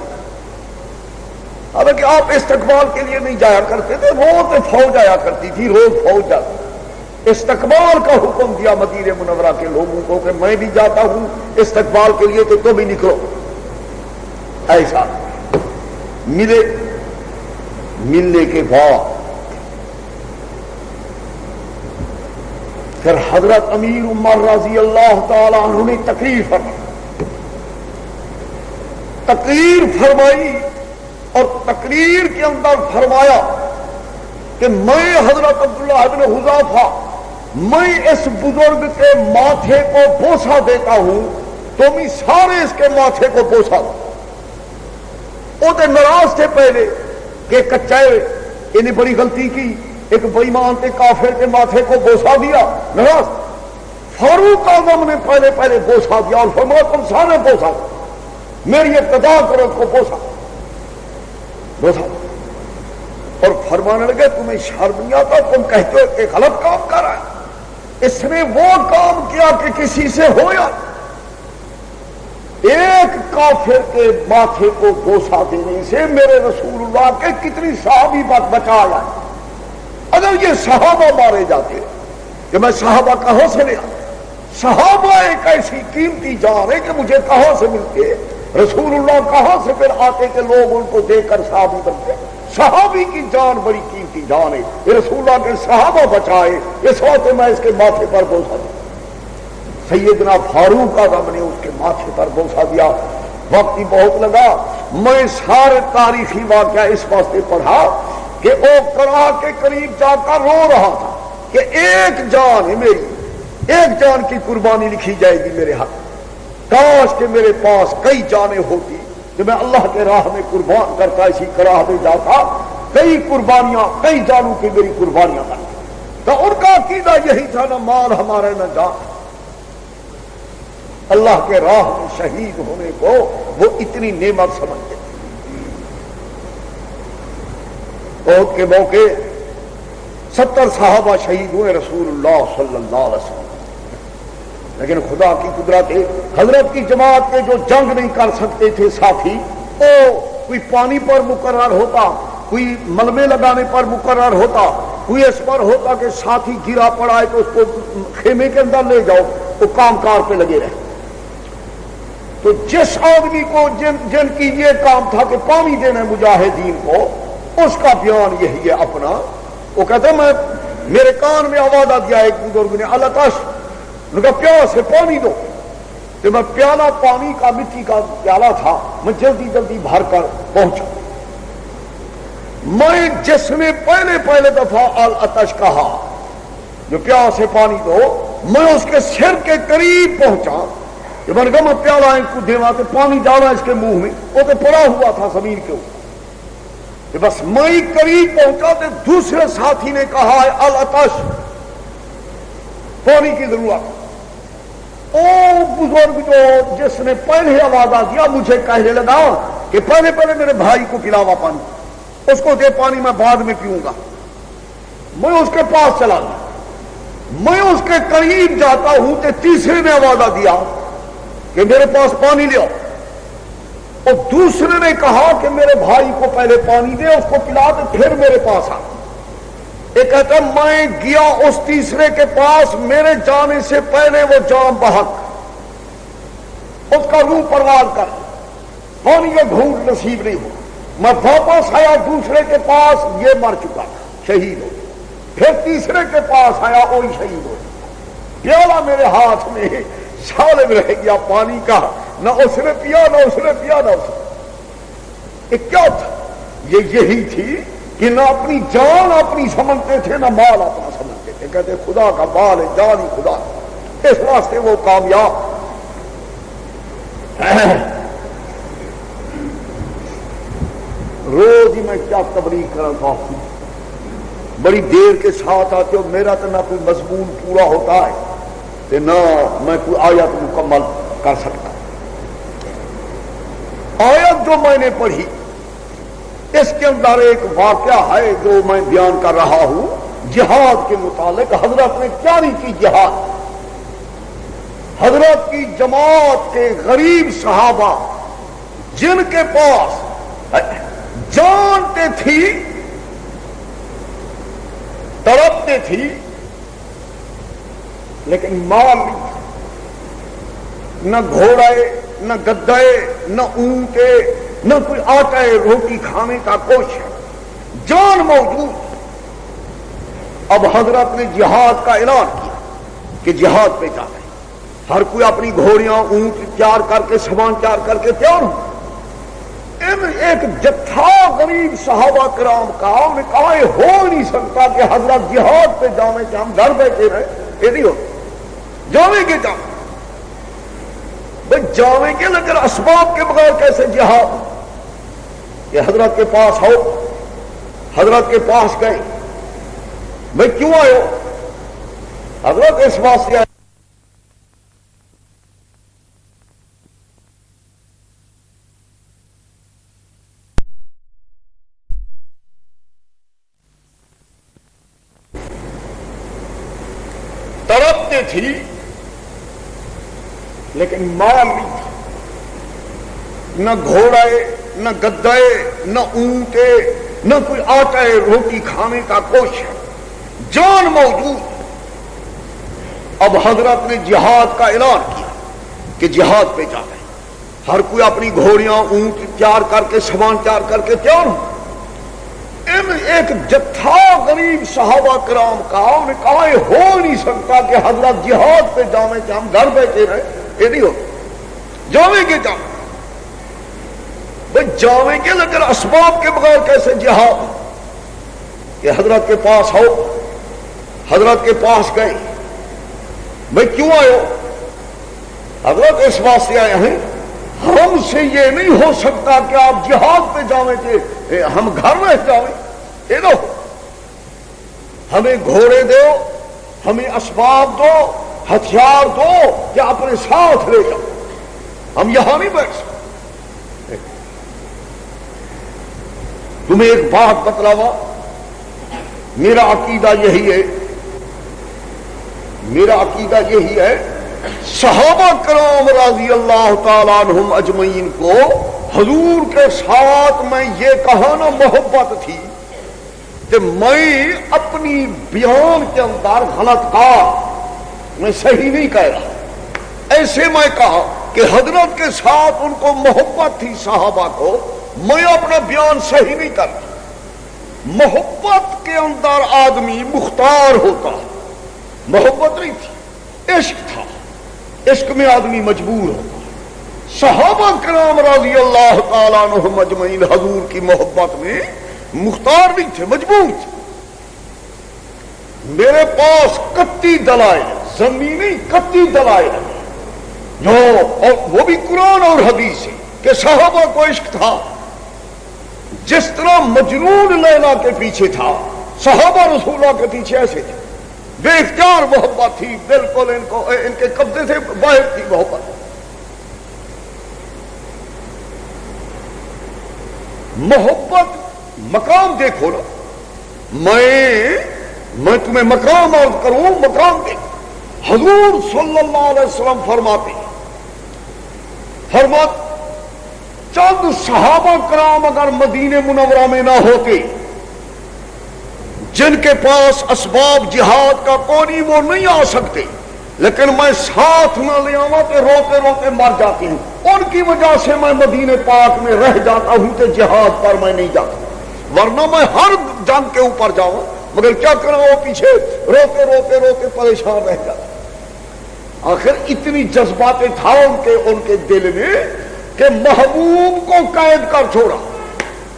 حالانکہ آپ استقبال کے لیے نہیں جایا کرتے تھے، روز فوج آیا کرتی تھی، روز فوج جاتی، استقبال کا حکم دیا مدینہ منورہ کے لوگوں کو کہ میں بھی جاتا ہوں استقبال کے لیے تو تم بھی نکلو. ایسا ملنے کے بعد پھر حضرت امیر عمر رضی اللہ تعالی عنہ نے تقریر فرمائی اور تقریر کے اندر فرمایا کہ میں حضرت عبداللہ ابن حذیفہ میں اس بزرگ کے ماتھے کو بوسہ دیتا ہوں تم ہی سارے اس کے ماتھے کو بوسہ دو. وہ تو ناراض تھے پہلے کہ کچے انہیں بڑی غلطی کی ایک بے ایمان تے کافر کے ماتھے کو بوسہ دیا ناراض. فاروق اعظم نے پہلے بوسہ دیا اور فرمایا تم سارے بوسہ دو میری ابتدا کرو اس کو بوسہ اور فرمانے لگے تمہیں شرم نہیں آتا تم کہتے ہو کہ غلط کام کر رہا ہے. اس نے وہ کام کیا کہ کسی سے ہو یا ایک کافر کے ماتھے کو بوسہ دینے سے میرے رسول اللہ کے کتنی صحابی بات بچایا. اگر یہ صحابہ مارے جاتے کہ میں صحابہ کہاں سے لے آتا. صحابہ ایک ایسی قیمتی جان ہے کہ مجھے کہاں سے ملتے رسول اللہ کہاں سے پھر آتے کہ لوگ ان کو دیکھ کر صحابی بنتے. صحابی کی جان بڑی قیمتی جان ہے. یہ رسول اللہ کے صحابہ بچائے اس وقت میں اس کے ماتھے پر بوسہ دوں. سیدنا فاروق اعظم نے اس کے ماتھے پر بوسہ دیا. وقت ہی بہت لگا. میں سارے تاریخی واقعہ اس واسطے پڑھا کہ وہ کرا کے قریب جا کر رو رہا تھا کہ ایک جان ہے میری ایک جان کی قربانی لکھی جائے گی میرے حق. کاش کہ میرے پاس کئی جانیں ہوتی کہ میں اللہ کے راہ میں قربان کرتا اسی راہ میں جاتا کئی قربانیاں کئی جانوں کی میری قربانیاں کرتا. تو ان کا عقیدہ یہی تھا نہ مال ہمارے نہ جان. اللہ کے راہ میں شہید ہونے کو وہ اتنی نعمت سمجھتے. عہد کے موقع 70 صحابہ شہید ہوئے رسول اللہ صلی اللہ علیہ وسلم. لیکن خدا کی قدرت ہے حضرت کی جماعت کے جو جنگ نہیں کر سکتے تھے ساتھی وہ کوئی پانی پر مقرر ہوتا کوئی ملبے لگانے پر مقرر ہوتا کوئی اس پر ہوتا کہ ساتھی گرا پڑا ہے تو اس کو خیمے کے اندر لے جاؤ وہ کام کار پہ لگے رہے. تو جس آدمی کو جن کی یہ کام تھا کہ پانی دینا مجاہدین کو اس کا بیان یہی ہے اپنا. وہ کہتا میں میرے کان میں آواز آ دیا ایک بزرگ نے الاتش پیاس سے پانی دو. تو میں پیالہ پانی کا مٹی کا پیالہ تھا میں جلدی جلدی بھر کر پہنچا. میں جس نے پہلے دفعہ الاتش کہا جو پیاس سے پانی دو میں اس کے سر کے قریب پہنچا کہ میں نے کہا میں پیالہ ان کو دیوا تو پانی ڈالا اس کے منہ میں وہ تو پڑا ہوا تھا زمین کے اوپر. بس میں قریب پہنچا تو دوسرے ساتھی نے کہا الاتش پانی کی ضرورت. او بزرگ جو جس نے پہلے آواز دیا مجھے کہنے لگا کہ پہلے میرے بھائی کو پلاوا پانی اس کو دے پانی میں بعد میں پیوں گا. میں اس کے پاس چلا گیا. میں اس کے قریب جاتا ہوں تو تیسرے نے آواز دیا کہ میرے پاس پانی لے آؤ. اور دوسرے نے کہا کہ میرے بھائی کو پہلے پانی دے اس کو پلا دے پھر میرے پاس آ. ایک کہتا میں گیا اس تیسرے کے پاس میرے جانے سے پہلے وہ جام بہک اس کا روح پرواز کر پانی کا ڈھونڈ نصیب نہیں ہوا. میں واپس آیا دوسرے کے پاس یہ مر چکا تھا شہید ہو. پھر تیسرے کے پاس آیا وہی شہید ہو. پیالہ میرے ہاتھ میں سالے میں رہ گیا پانی کا. نہ اس نے پیا نہ اس نے پیا نہ اس نے. یہ کیا تھا؟ یہ یہی تھی کہ نہ اپنی جان اپنی سمجھتے تھے نہ مال اپنا سمجھتے تھے. کہتے خدا کا مال ہے جان ہی خدا. اس واسطے وہ کامیاب. روز ہی میں کیا تبلیغ کرتا ہوں بڑی دیر کے ساتھ آتے ہو. میرا تو نہ کوئی مضمون پورا ہوتا ہے کہ نہ میں کوئی آیت مکمل کر سکتا. آیت جو میں نے پڑھی اس کے اندر ایک واقعہ ہے جو میں بیان کر رہا ہوں جہاد کے متعلق. حضرت نے کیا نہیں کی جہاد. حضرت کی جماعت کے غریب صحابہ جن کے پاس جانتے تھی تڑپتے تھی لیکن مال نہیں تھا، نہ گھوڑے نہ گدے نہ اونٹے نہ کوئی آٹا روٹی کھانے کا کوش ہے، جان موجود۔ اب حضرت نے جہاد کا اعلان کیا کہ جہاد پہ جانا ہے، ہر کوئی اپنی گھوڑیاں اونٹ تیار کر کے سامان تیار کر کے تیار ہو۔ ایک جتھا غریب صحابہ کرام کا انہوں نے کہا یہ ہو نہیں سکتا کہ حضرت جہاد پہ جانے کہ ہم گھر بیٹھے رہے، یہ نہیں ہو جاویں گے جاؤں بھائی جاویں گے، لیکن اسباب کے بغیر کیسے جہاد؟ یہ حضرت کے پاس ہو، حضرت کے پاس گئے، بھائی کیوں آئے ہو؟ حضرت اس واسطے تڑپتے تھی لیکن مال نہیں تھا، نہ گھوڑے نہ گدے نہ اونٹے نہ کوئی آٹا روٹی کھانے کا کوش ہے، جان موجود۔ اب حضرت نے جہاد کا اعلان کیا کہ جہاد پہ جانا ہے، ہر کوئی اپنی گھوڑیاں اونٹ تیار کر کے سامان تیار کر کے تیار ہو۔ ایک جتھا غریب صحابہ کرام کا انہوں نے کہا یہ ہو نہیں سکتا کہ حضرت جہاد پہ جانے کہ ہم گھر بیٹھے رہے، یہ نہیں ہو جاویں گے جاؤں بھائی جاویں گے، لیکن اسباب کے بغیر کیسے جہاد؟ کہ حضرت کے پاس ہو، حضرت کے پاس گئے، بھائی کیوں آئے ہو؟ حضرت اس واسطے آئے ہیں ہم سے یہ نہیں ہو سکتا کہ آپ جہاد پہ جاویں کہ ہم گھر میں جاویں، یہ دو ہمیں گھوڑے دو، ہمیں اسباب دو، ہتھیار دو کہ اپنے ساتھ لے جاؤ، ہم یہاں نہیں بیٹھ سکتے۔ تمہیں ایک بات بتلاوا، میرا عقیدہ یہی ہے، میرا عقیدہ یہی ہے، صحابہ کرام رضی اللہ تعالیٰ عنہم اجمعین کو حضور کے ساتھ میں یہ کہانا محبت تھی کہ میں اپنی بیان کے اندر غلط کہا، میں صحیح نہیں کہہ رہا، ایسے میں کہا کہ حضرت کے ساتھ ان کو محبت تھی صحابہ کو، میں اپنا بیان صحیح نہیں کر رہا۔ محبت کے اندر آدمی مختار ہوتا، محبت نہیں تھی، عشق تھا، عشق میں آدمی مجبور ہوتا۔ صحابہ کرام رضی اللہ تعالیٰ عنہم اجمعین حضور کی محبت میں مختار نہیں تھے، مجبور تھے۔ میرے پاس قطعی دلائل، زمینی قطعی دلائل جو، اور وہ بھی قرآن اور حدیث ہے کہ صحابہ کو عشق تھا، جس طرح مجنون لیلا کے پیچھے تھا، صحابہ رسول اللہ کے پیچھے ایسے تھے، بے اختیار محبت تھی، بالکل ان کے قبضے سے باہر تھی محبت۔ محبت مقام دیکھو نا، میں تمہیں مقام عرض کروں، مقام دیکھو۔ حضور صلی اللہ علیہ وسلم فرماتے چند صحابہ کرام اگر مدینہ منورہ میں نہ ہوتے، جن کے پاس اسباب جہاد کا کوئی وہ نہیں آ سکتے، لیکن میں ساتھ نہ لے آؤں تو روتے روتے مر جاتی ہوں، ان کی وجہ سے میں مدینہ پاک میں رہ جاتا ہوں کہ جہاد پر میں نہیں جاتا، ورنہ میں ہر جنگ کے اوپر جاؤں، مگر کیا کروں وہ پیچھے روتے روتے روتے پریشان رہ جاتا۔ آخر اتنی جذباتیں تھا ان کے دل میں کہ محبوب کو قید کر چھوڑا۔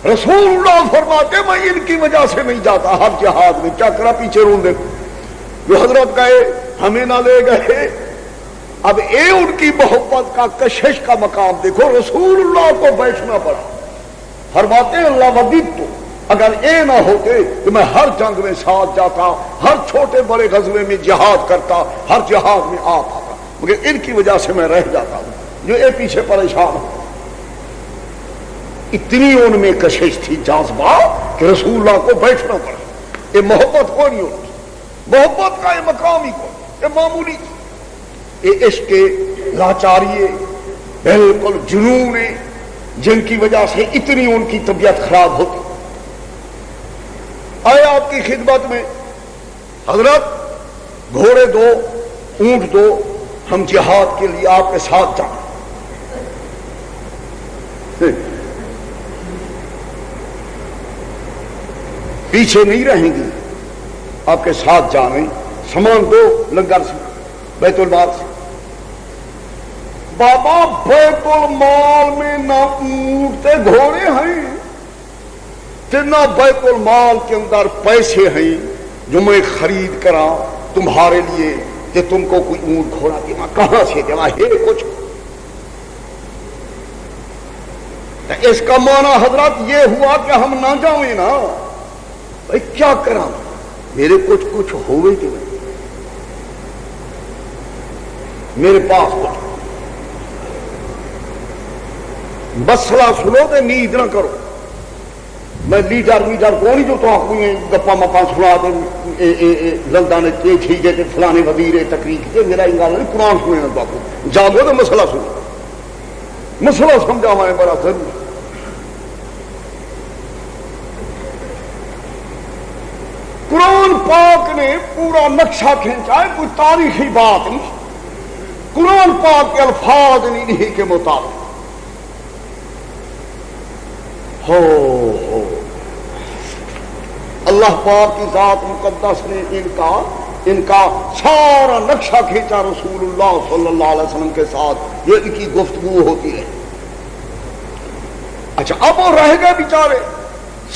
رسول اللہ فرماتے میں ان کی وجہ سے نہیں جاتا ہر جہاد میں، کیا کرا پیچھے رون دے، جو حضرت گئے ہمیں نہ لے گئے۔ اب اے ان کی محبت کا کشش کا مقام دیکھو، رسول اللہ کو بیٹھنا پڑا۔ فرماتے اللہ ودیت تو اگر اے نہ ہوتے تو میں ہر جنگ میں ساتھ جاتا، ہر چھوٹے بڑے غزوے میں جہاد کرتا، ہر جہاد میں آپ آتا، مگر ان کی وجہ سے میں رہ جاتا ہوں جو اے پیچھے پریشان ہوں۔ اتنی ان میں کشش تھی، جذبہ، کہ رسول اللہ کو بیٹھنا پڑا۔ یہ محبت کو نہیں ہوتی، محبت کا یہ مقام ہی کو، یہ معمولی تھی، یہ عشق لاچاری، بالکل جنون ہے، جن کی وجہ سے اتنی ان کی طبیعت خراب ہوتی۔ آئے آپ کی خدمت میں حضرت گھوڑے دو، اونٹ دو، ہم جہاد کے لیے آپ کے ساتھ جائیں۔ پیچھے نہیں رہیں گی، آپ کے ساتھ جائیں۔ سامان دو لنگر سے، بیت المال سے۔ بابا بیت المال میں نہ اونٹ تے گھوڑے ہیں، نہ بیت المال کے اندر پیسے ہیں جو میں خرید کرا تمہارے لیے کہ تم کو کوئی اونٹ گھوڑا دینا، کہاں سے دینا ہے کچھ؟ اس کا معنی حضرت یہ ہوا کہ ہم نہ جاؤیں نا، بھائی کیا کرا میرے کچھ ہوئے کہ نہیں، میرے پاس کچھ مسئلہ سنو تو نیند نہ کرو۔ میں لیڈر کو نہیں جو تو آپ کو گپا مپا سنا دیں لندن ٹھیک ہے کہ فلانے وزیر تقریر کی، میرا انگار نہیں قرآن سنے تو آپ کو جاگو تو مسئلہ سنو، مسئلہ سمجھا ہمارے بڑا ضروری۔ قرآن پاک نے پورا نقشہ کھینچا ہے، کوئی تاریخی بات نہیں، قرآن پاک کے الفاظ نہیں کے مطابق۔ ہو اللہ پاک کی ذات مقدس نے ان کا سارا نقشہ کھینچا رسول اللہ صلی اللہ علیہ وسلم کے ساتھ، یہ ان کی گفتگو ہوتی ہے۔ اچھا اب وہ رہ گئے بیچارے،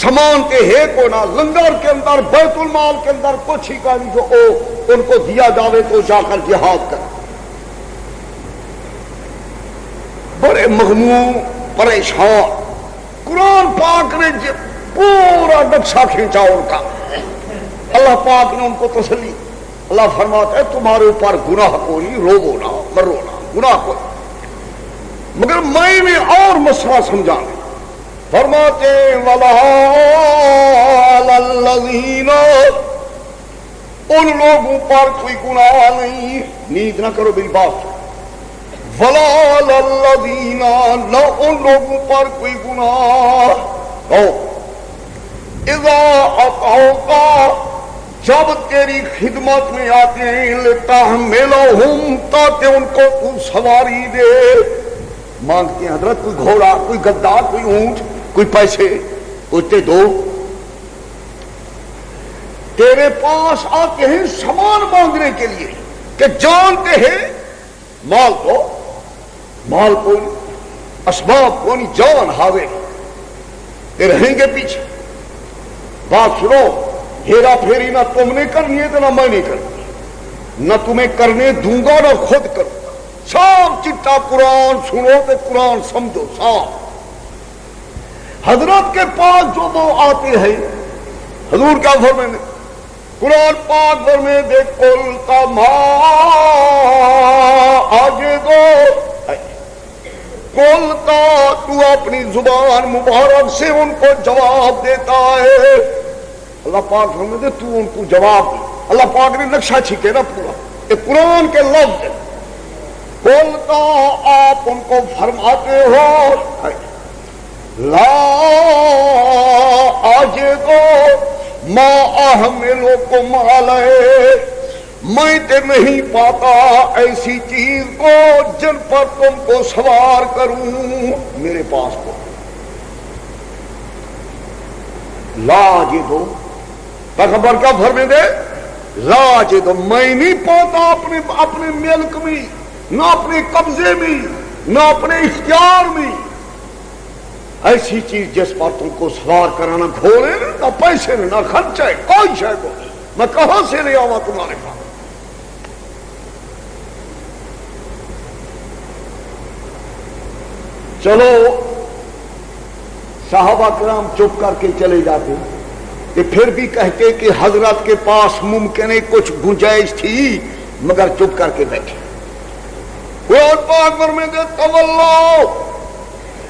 سامان کے ہے کو نہ، لنگر کے اندر بیت المال کے اندر کچھ ہی کا نہیں جو ان کو دیا جاوے تو جا کر جہاد کر۔ بڑے مغموم پریشان، قرآن پاک نے پورا نقشہ کھینچا ان کا۔ اللہ پاک نے ان کو تسلی، اللہ فرماتا ہے تمہارے اوپر گناہ کوئی، روو نہ مرو نہ، گناہ کوئی، مگر میں نے اور مسئلہ سمجھانا۔ فرماتے وَلَا عَلَى الَّذِينَ، ان لوگوں پر کوئی گناہ نہیں، نیند نہ کرو میری بات۔ وَلَا عَلَى الَّذِينَ، نہ ان لوگوں پر کوئی گناہ ہو، اِذَا أَطَعُوكَ، جب تیری خدمت میں آتے ہیں، لِتَحْمِلَهُمْ، تاکہ ان کو تو سواری دے۔ مانگتے ہیں حضرت کوئی گھوڑا، کوئی گدا، کوئی اونٹ، کوئی پیسے، اٹھتے دو۔ تیرے پاس آتے ہیں سامان مانگنے کے لیے کہ جانتے ہیں مال کو اسباب کو نہیں، جان ہاوے تے رہیں گے پیچھے۔ بات سنو، ہیرا پھیری نہ تم نے کرنی ہے تو نہ میں نہیں کرنی، نہ تمہیں کرنے دوں گا نہ خود کروں گا۔ صاف چٹا قرآن سنو تو قرآن سمجھو صاف۔ حضرت کے پاس جو وہ آتے ہیں، حضور کیا فرمائیں، قرآن پاک میں دیکھ کل کا ما آگے دو، کل کا تو اپنی زبان مبارک سے ان کو جواب دیتا ہے۔ اللہ پاک فرماتے تو ان کو جواب دے۔ اللہ پاک نے نقشہ چھکے نا پورا، یہ قرآن کے لفظ ہے۔ کل کا آپ ان کو فرماتے ہو لا آجدو ما احملکم علیہ، میں تے نہیں پاتا ایسی چیز کو جن پر تم کو سوار کروں، میرے پاس کو لا آجدو۔ پیغمبر کیا فرمائیں دے؟ لا آجدو، میں نہیں پاتا اپنے ملک میں، نہ اپنے قبضے میں، نہ اپنے اختیار میں ایسی چیز جس پر تم کو سوار کرانا، گھوڑے نہ پیسے نہ خرچہ ہے، کوئی شے کو میں کہاں سے لے آوا تمہارے پاس؟ چلو صحابہ کرام چپ کر کے چلے جاتے، کہ پھر بھی کہتے کہ حضرت کے پاس ممکن ہے کچھ گنجائش تھی مگر چپ کر کے بیٹھے۔ قرآن پاک میں دے تولوا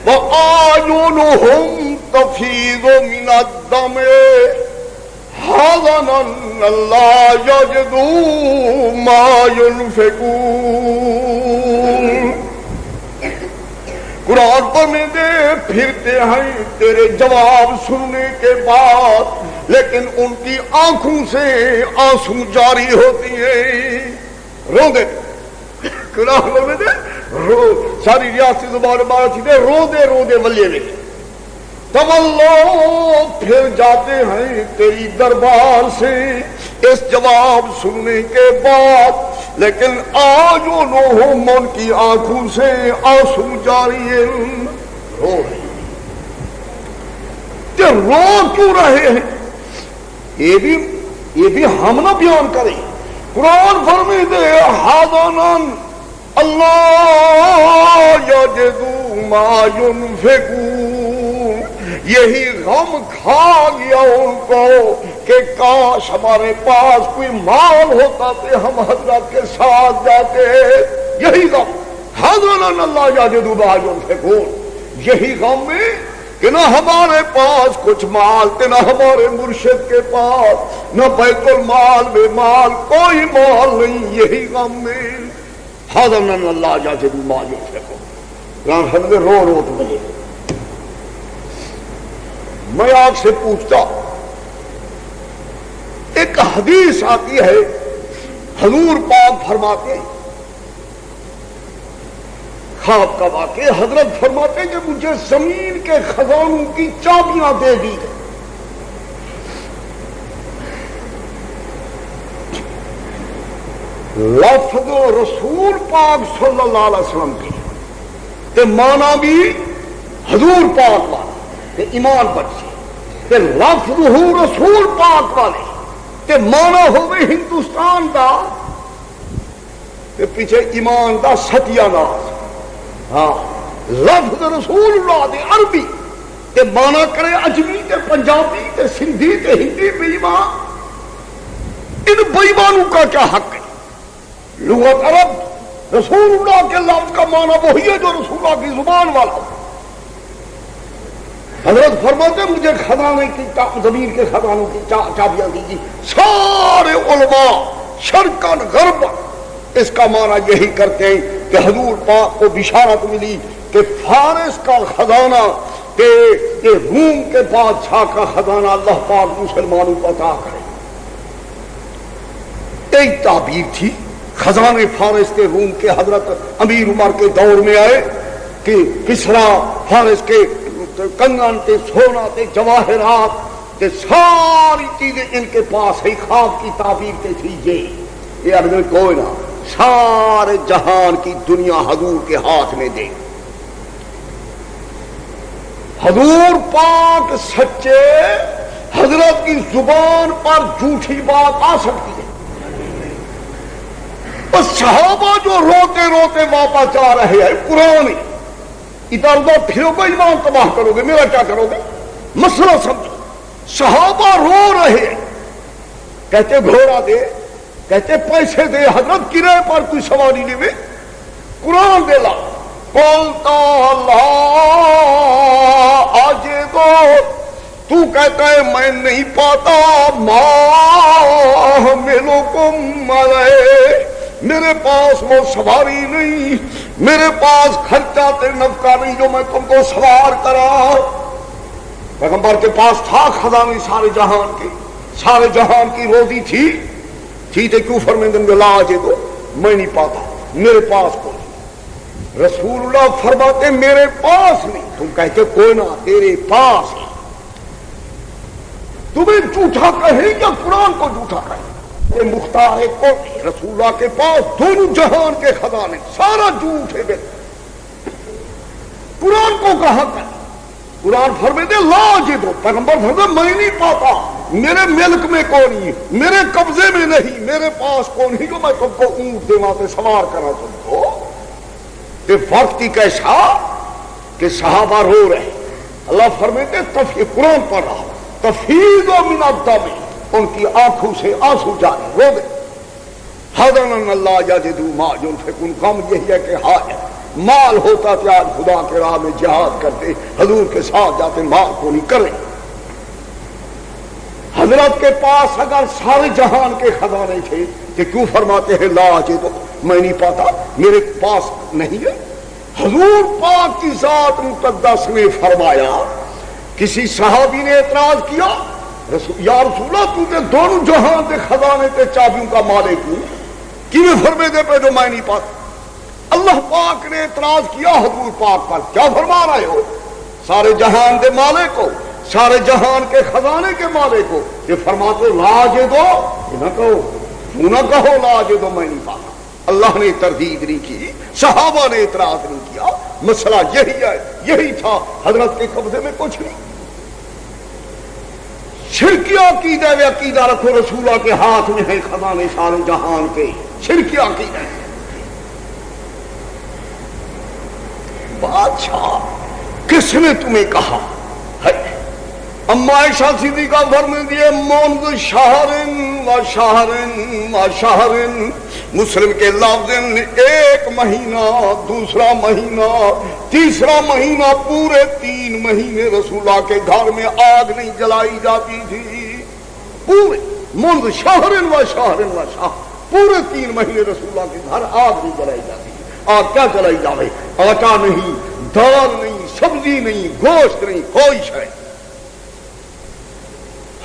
وَأَعْيُنُهُمْ تَفِيضُ مِنَ الدَّمْعِ حَزَنًا أَلَّا يَجِدُوا مَا يُنْفِقُونَ۔ قرآن پر میں دے پھرتے ہیں تیرے جواب سننے کے بعد، لیکن ان کی آنکھوں سے آنسو جاری ہوتی ہیں۔ رو دے ساری ریاستی زبان بارہ تھی دے رو دے ولے میں تولو پھر جاتے ہیں تیری دربار سے اس جواب سننے کے بعد، لیکن آج انہوں من کی آنکھوں سے آنسو جاری ہیں، رو رہے ہیں۔ کہ رو کیوں رہے ہیں یہ بھی ہم نہ بیان کریں۔ قرآن فرمائے دے حاضنان اللہ یجدو ما ينفقون، یہی غم کھا گیا ان کو کہ کاش ہمارے پاس کوئی مال ہوتا تو ہم حضرت کے ساتھ جاتے، یہی غم حاضنان اللہ یجدو ما ينفقون، یہی غم میں کہ نہ ہمارے پاس کچھ مال تھے، نہ ہمارے مرشد کے پاس، نہ بیت المال میں مال، کوئی مال نہیں، یہی غم میں حاضرن اللہ یجدو ما ينفقون۔ قرآن حضرت رو تو بجے۔ میں آپ سے پوچھتا، ایک حدیث آتی ہے، حضور پاک فرماتے خواب کا واقعہ، حضرت فرماتے ہیں کہ مجھے زمین کے خزانوں کی چابیاں دے دی گئی۔ لفظ رسول پاک صلی اللہ علیہ وسلم کی تے مانا بھی حضور پاک والا تے ایمان بچے تے لفظ رسول پاک والے تے مانا ہوئے ہندوستان دا تے پیچھے ایمان دا ستیہ ناز۔ ہاں لفظ رسول اللہ دے عربی تے مانا کرے اجمی تے پنجابی تے سندھی تے ہندی بے ایمان، ان بے ایمانوں کا کیا حق ہے؟ لغت عرب رسول اللہ کے لفظ کا معنی وہی ہے جو رسول اللہ کی زبان والا۔ حضرت فرماتے مجھے خزانے کی زمین کے خزانوں کی چابیاں دیجیے۔ سارے علماء شرقاً غرباً اس کا معنی یہی کرتے ہیں کہ حضور پاک کو بشارت ملی کہ فارس کا خزانہ کہ یہ روم کے بادشاہ کا خزانہ اللہ پاک مسلمانوں کو عطا کرے۔ ایک تعبیر تھی خزانے فارس کے روم کے، حضرت امیر عمر کے دور میں آئے کہ کسرا فارس کے کنگن تے سونا تے جواہرات تے ساری چیزیں ان کے پاس ہے، خواب کی تعبیر تے تھی یہ عرض کوئی نہ، سارے جہان کی دنیا حضور کے ہاتھ میں دے۔ حضور پاک سچے، حضرت کی زبان پر جھوٹی بات آ سکتی ہے۔ بس صحابہ جو روتے روتے واپس جا رہے ہیں، قرآن ادھر ادھر پھرو گے ایمان تباہ کرو گے، میرا کیا کرو گے؟ مسئلہ سمجھو۔ صحابہ رو رہے ہیں، کہتے گھوڑا دے، کہتے پیسے دے، حضرت کرے پر کوئی سواری نہیں میں قرآن دے لا بولتا اللہ آج تو کہتا ہے میں نہیں پاتا ماں میلوں کو مرے، میرے پاس وہ سواری نہیں، میرے پاس خرچہ تے نفقہ نہیں جو میں تم کو سوار کرا۔ پیغمبر کے پاس تھا خزانے سارے جہان کے، سارے جہان کی روزی تھی تے کیوں فرمیندن گے لا آجے تو میں نہیں پاتا، میرے پاس کوئی۔ رسول اللہ فرماتے میرے پاس نہیں، تم کہتے کوئی نہ تیرے پاس ہے۔ تمہیں جھوٹا کہیں یا قرآن کو جھوٹا کہیں؟ یہ مختار ہے کون؟ رسول اللہ کے پاس دونوں جہان کے خزانے، سارا جھوٹ ہے۔ قرآن کو کہاں کہ قرآن فرماتے لا جے دو، پیغمبر فرماتے میں نہیں پاتا، میرے ملک میں کون نہیں، میرے قبضے میں نہیں، میرے پاس کون ہی جو میں تم کو اونٹ دے وہاں سے سوار کرا تم کو۔ کہ وقت ہی کیسا کہ صحابہ رو رہے، اللہ فرماتے قرآن پڑھ رہا تفیض من الدم، ان کی آنکھوں سے آنسو جاری، رو گئے۔ حضرن اللہ یجدو ما ينفقون، غم یہی ہے کہ ہائے مال ہوتا تو آج خدا کے راہ میں جہاد کرتے، حضور کے ساتھ جاتے، مال کو نہیں کریں۔ حضرت کے پاس اگر سارے جہان کے خزانے تھے کہ کیوں فرماتے ہیں لا آجے تو میں نہیں پاتا، میرے پاس نہیں ہے۔ حضور پاک کی ذات مقدس نے فرمایا، کسی صحابی نے اعتراض کیا یا رسول اللہ تو نے دونوں جہان کے خزانے کے چابیوں کا مالک ہوں، کیوں فرمے دے پہ جو میں نہیں پاتا؟ اللہ پاک نے اعتراض کیا حضور پاک پر، کیا فرما رہے ہو؟ سارے جہان دے مالک کو، سارے جہان کے خزانے کے مالک کو یہ فرماتے لاج دو، یہ نہ کہو، کیوں نہ کہو لاج دو میں نہیں پاتا۔ اللہ نے تردید نہیں کی، صحابہ نے اعتراض نہیں کیا، مسئلہ یہی ہے، یہی تھا، حضرت کے قبضے میں کچھ نہیں۔ شرکی عقیدہ و عقیدہ رکھو رسولہ کے ہاتھ میں ہے خزانے سارے جہان کے، شرکی عقیدہ ہے۔ بادشاہ کس نے تمہیں کہا ہے؟ اما عائشہ صدیقہ فرماتی دیے منذ شہرن و شہرن و شہرن، مسلم کے لفظ ایک مہینہ، دوسرا مہینہ، تیسرا مہینہ، پورے 3 مہینے رسول اللہ کے گھر میں آگ نہیں جلائی جاتی تھی، پورے منذ شہرن و شہرن و شہر، پورے 3 مہینے رسول اللہ کے گھر آگ نہیں جلائی جاتی۔ آگ کیا جلائی جاوے؟ آٹا نہیں، دال نہیں، سبزی نہیں، گوشت نہیں، کوئی شے۔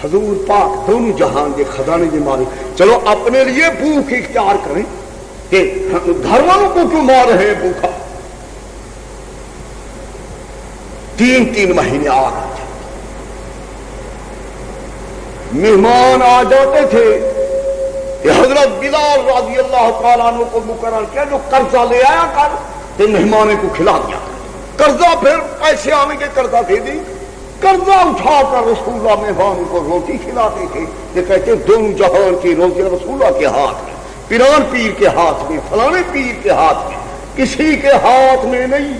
حضور پاک دونوں جہان کے خزانے کے مالک، چلو اپنے لیے بھوک اختیار کریں کہ گھر والوں کو کیوں مار رہے ہیں بھوکا؟ 3 مہینے آ گئے، مہمان آ جاتے تھے کہ حضرت بلال رضی اللہ تعالیٰ عنہ کو مقرر کیا جو قرضہ لے آیا کر تو مہمانے کو کھلا دیا، قرضہ پھر پیسے آنے کے قرضہ دے دی، قرضہ اٹھا کر رسول اللہ مہمان کو روٹی کھلاتے تھے۔ یہ کہتے دونوں جہان کی روزی رسول اللہ کے ہاتھ میں، پیران پیر کے ہاتھ میں، فلانے پیر کے ہاتھ میں، کسی کے ہاتھ میں نہیں۔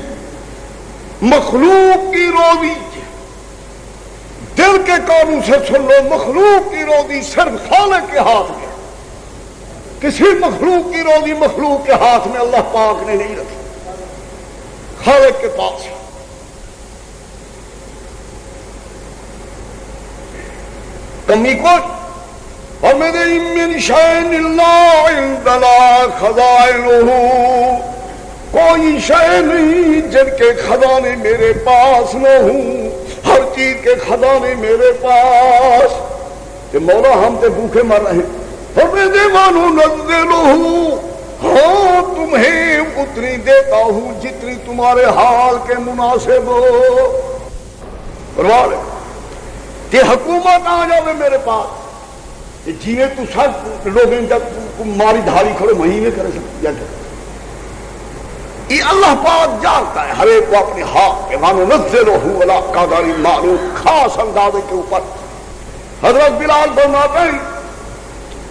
مخلوق کی روزی، دل کے قانون سے سن لو، مخلوق کی روزی صرف خالق کے ہاتھ میں، کسی مخلوق کی روزی مخلوق کے ہاتھ میں اللہ پاک نے نہیں رکھی، خالق کے پاس۔ کمی کوئی اور میرے من شیء الا عندنا خزائنہ، کوئی شے نہیں جن کے خزانے میرے پاس نہ ہوں، ہر چیز کے خزانے میرے پاس۔ کہ مولا ہم تے بھوکے مر رہے ہیں، ہاں تمہیں اتنی دیتا ہوں جتنی تمہارے حال کے مناسب ہو۔ کہ حکومت آ جاوے میرے پاس، جینے تو سب لوگ ماری دھاری کھڑے مہینے کرے سکتے، یہ اللہ پاک جانتا ہے ہر ایک کو اپنے حق کے مانو نزلہ علی قدر معلوم، خاص اندازے کے اوپر۔ حضرت بلال فرماتے ہیں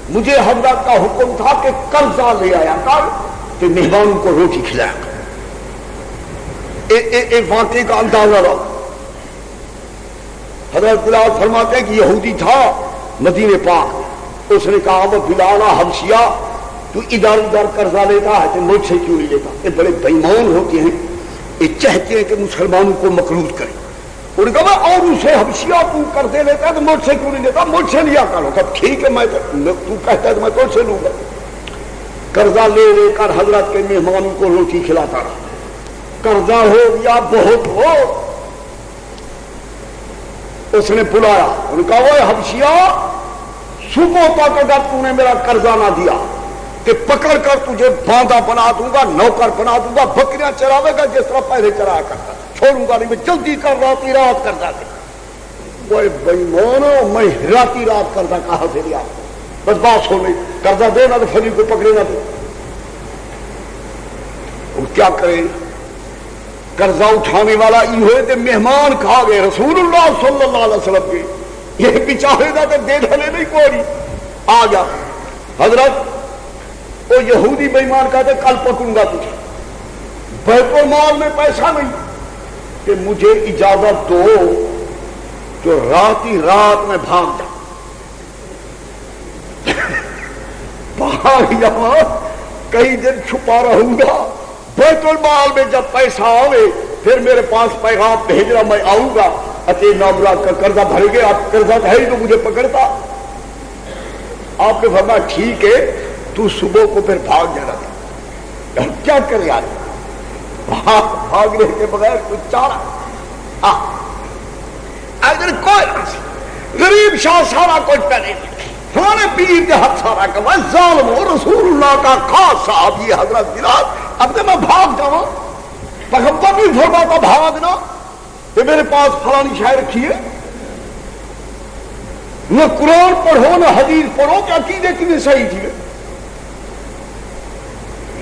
مجھے حضرت کا حکم تھا کہ قرضہ لے آیا کر کہ مہمانوں کو روٹی کھلایا کر۔ ایک واقعے کا اندازہ رہو۔ حضرت بلال فرماتے ہیں کہ یہودی تھا مدینے پاک، اس نے کہا وہ بلال حبشیہ تو ادھر ادھر قرضہ لیتا ہے تو مجھ سے کیوں نہیں لیتا؟ یہ بڑے بےمان ہوتے ہیں، یہ چاہتے ہیں کہ مسلمانوں کو مقروض کریں۔ انہوں نے کہا اور اسے حبشیہ تو قرضے لیتا ہے تو مجھ سے کیوں نہیں لیتا؟ مجھ سے لیا کرو۔ کہ ٹھیک ہے، تو کہتا ہے تو میں تو سے لوں گا۔ قرضہ لے لے کر حضرت کے مہمانوں کو روٹی کھلاتا رہا، قرضہ ہو گیا بہت ہو۔ اس نے بلایا، انہوں نے کہا وہ حبشیہ صبح تک اگر تو نے میرا قرضہ نہ دیا کہ پکڑ کر تجھے باندھا بنا دوں گا، نوکر بنا دوں گا، بکریاں چراوے گا جس طرح پہلے چرایا کرتا، چھوڑوں گا نہیں، میں جلدی کر راتی رات قرضہ دے۔ وہ بےمانو، میں راتی رات قرضہ کہاں سے لیا؟ بس بات ہو گئی، قرضہ دینا تو فری کو پکڑے نہ دے۔ اور کیا کرے؟ قرضہ اٹھانے والا یہ ہوئے تھے مہمان کھا گئے رسول اللہ صلی اللہ علیہ وسلم کے، یہ بچارے دا تو دے ڈھلے نہیں کوئی آ گیا۔ حضرت وہ یہودی بے ایمان کہتے کل پکڑوں گا تجھے، بیت المال میں پیسہ نہیں، کہ مجھے اجازت دو جو رات ہی رات میں بھاگ جا، بھاگ جاؤں، کئی دن چھپا رہوں گا، بیت المال میں جب پیسہ آوے پھر میرے پاس پیغام بھیجنا، میں آؤں گا، اتے نوبرا کا قرضہ بھر گیا، آپ قرضہ ہے ہی تو مجھے پکڑتا۔ آپ نے فرمایا ٹھیک ہے، تو صبح کو پھر بھاگ جانا تھا۔ کیا کرے آدمی بھاگنے کے بغیر کچھ چارہ؟ ادھر کوئی غریب شاہ سارا کچھ کرے، ہمارے پیر کے ہاتھ سارا کما ظالم ہو رسول اللہ کا خاص صحابی حضرت بلال. اب کہ میں بھاگ جاؤں پیغمبر بھی فرماتا بھاگنا کہ میرے پاس فلانی شے رکھی ہے. نہ قرآن پڑھو نہ حدیث پڑھو کہ عقیدے کی بھی صحیح تھی.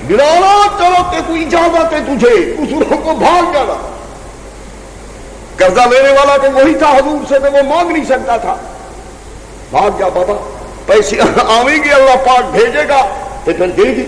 بلالا چلو کہ کوئی اجازت ہے تجھے اس کو بھاگ جانا. قرضہ لینے والا تو وہی تھا حضور سے تو وہ مانگ نہیں سکتا تھا. بھاگ جا بابا پیسے آئیں گے اللہ پاک بھیجے گا تو پھر دے دی.